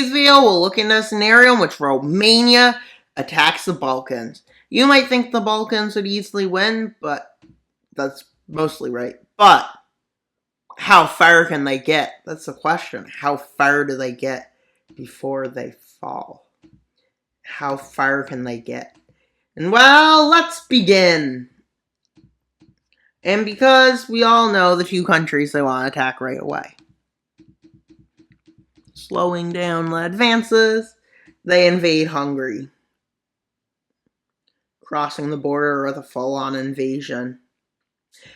today's video, we'll look into a scenario in which Romania attacks the Balkans. You might think the Balkans would easily win, but that's mostly right. But how far can they get? That's the question. How far do they get before they fall? How far can they get? And well, let's begin. And because we all know the two countries they want to attack right away. Slowing down the advances, they invade Hungary, crossing the border with a full-on invasion,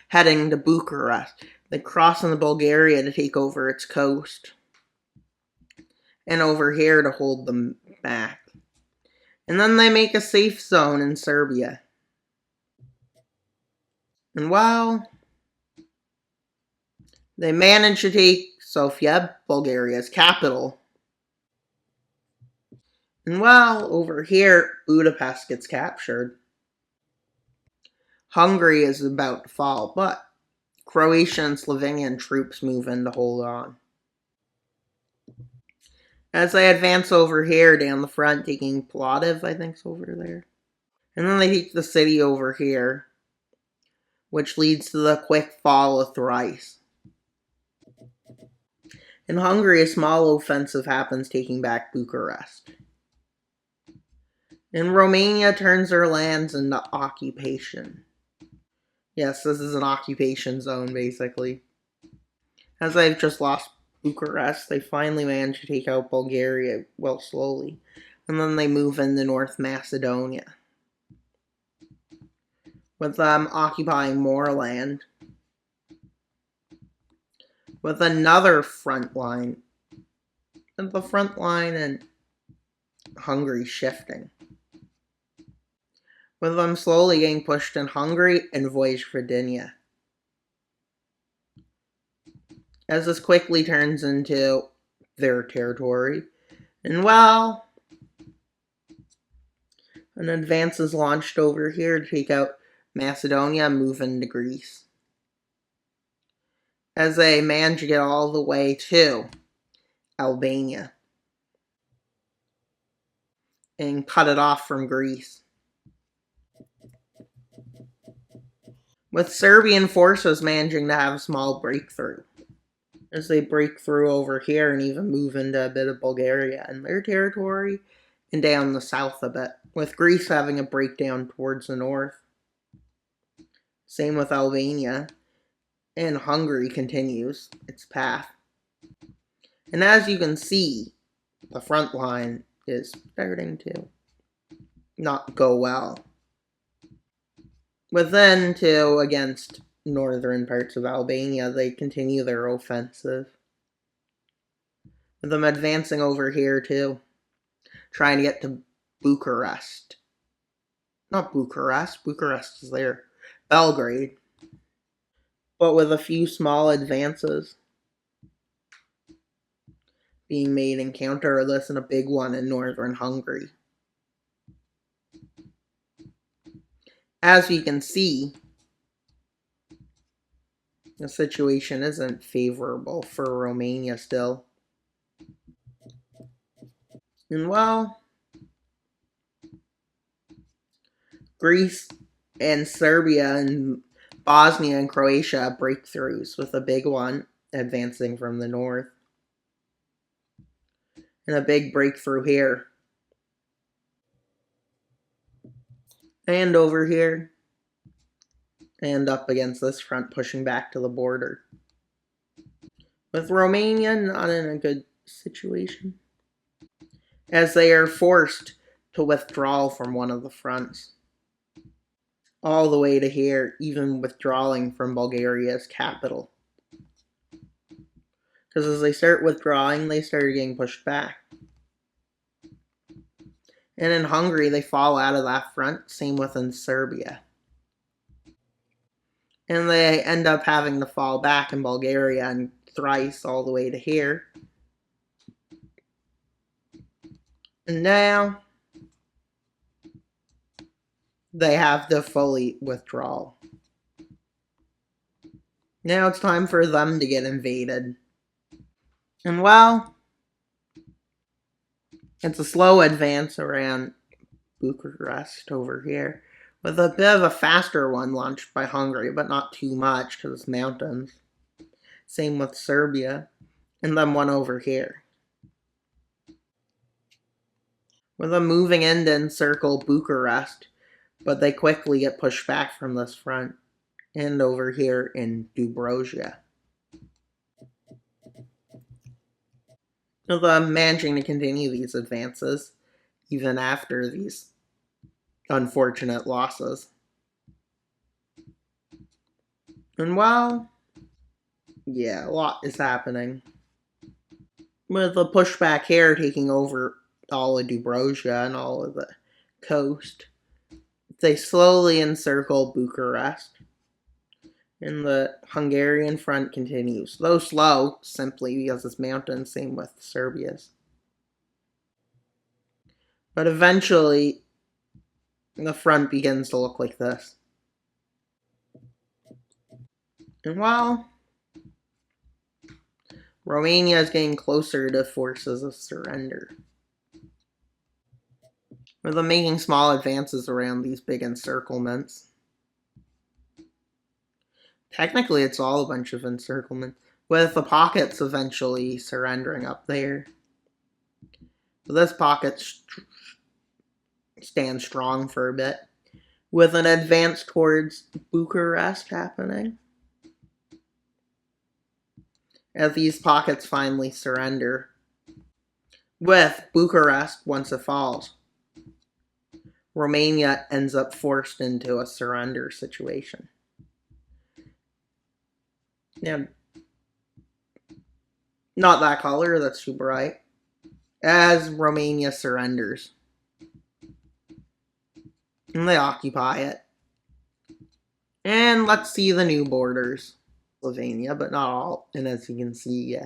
heading to Bucharest. They cross into Bulgaria to take over its coast, and over here to hold them back. And then they make a safe zone in Serbia. And well, they manage to take Sofia, Bulgaria's capital. And well, over here, Budapest gets captured. Hungary is about to fall, but Croatian and Slovenian troops move in to hold on. As they advance over here down the front, taking Plovdiv, I think's over there. And then they take the city over here, which leads to the quick fall of Thrice. In Hungary, a small offensive happens, taking back Bucharest. And Romania turns their lands into occupation. Yes, this is an occupation zone, basically. As they've just lost Bucharest, they finally manage to take out Bulgaria, well, slowly. And then they move into North Macedonia, with them occupying more land, with another front line, and the front line in Hungary shifting, with them slowly getting pushed in Hungary and Vojvodina, as this quickly turns into their territory. And well, an advance is launched over here to take out Macedonia and move into Greece, as they manage to get all the way to Albania and cut it off from Greece, with Serbian forces managing to have a small breakthrough, as they break through over here and even move into a bit of Bulgaria and their territory, and down the south a bit, with Greece having a breakdown towards the north. Same with Albania, and Hungary continues its path. And as you can see, the front line is starting to not go well. But then, too, against northern parts of Albania, they continue their offensive, with them advancing over here, too, trying to get to Bucharest. Not Bucharest, Bucharest is there. Belgrade. But with a few small advances being made in counter this, and a big one in northern Hungary. As you can see, the situation isn't favorable for Romania still. And well, Greece and Serbia and Bosnia and Croatia have breakthroughs, with a big one advancing from the north. And a big breakthrough here. And over here. And up against this front, pushing back to the border, with Romania not in a good situation, as they are forced to withdraw from one of the fronts, all the way to here, even withdrawing from Bulgaria's capital. Because as they start withdrawing, they start getting pushed back. And in Hungary, they fall out of that front, same within Serbia. And they end up having to fall back in Bulgaria and Thrice all the way to here. And now they have to fully withdraw. Now it's time for them to get invaded. And well, It's a slow advance around Bucharest over here, with a bit of a faster one launched by Hungary, but not too much because it's mountains. Same with Serbia, and then one over here. With a moving in to encircle Bucharest, but they quickly get pushed back from this front, and over here in Dubrovia. With them managing to continue these advances, even after these unfortunate losses. And while, yeah, a lot is happening. With the pushback here taking over all of Dubrovia and all of the coast, they slowly encircle Bucharest. And the Hungarian front continues, though slow, simply because it's mountains, same with Serbia's. But eventually, the front begins to look like this. And while Romania is getting closer to forces of surrender, with them making small advances around these big encirclements. Technically, it's all a bunch of encirclements, with the pockets eventually surrendering up there. But this pocket stands strong for a bit, with an advance towards Bucharest happening. As these pockets finally surrender, with Bucharest once it falls, Romania ends up forced into a surrender situation. Now, not that color, that's too bright. As Romania surrenders, and they occupy it. And let's see the new borders. Slovenia, but not all. And as you can see,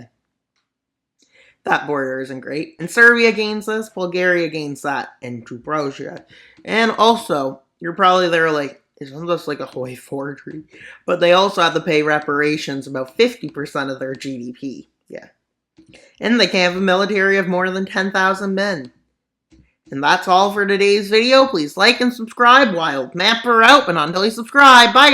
that border isn't great. And Serbia gains this, Bulgaria gains that, and Dubrovia. And also, you're probably there like, isn't this like a Hawaii forgery? But they also have to pay reparations about 50% of their GDP. Yeah. And they can have a military of more than 10,000 men. And that's all for today's video. Please like and subscribe. Wild Mapper out, but not until you subscribe. Bye.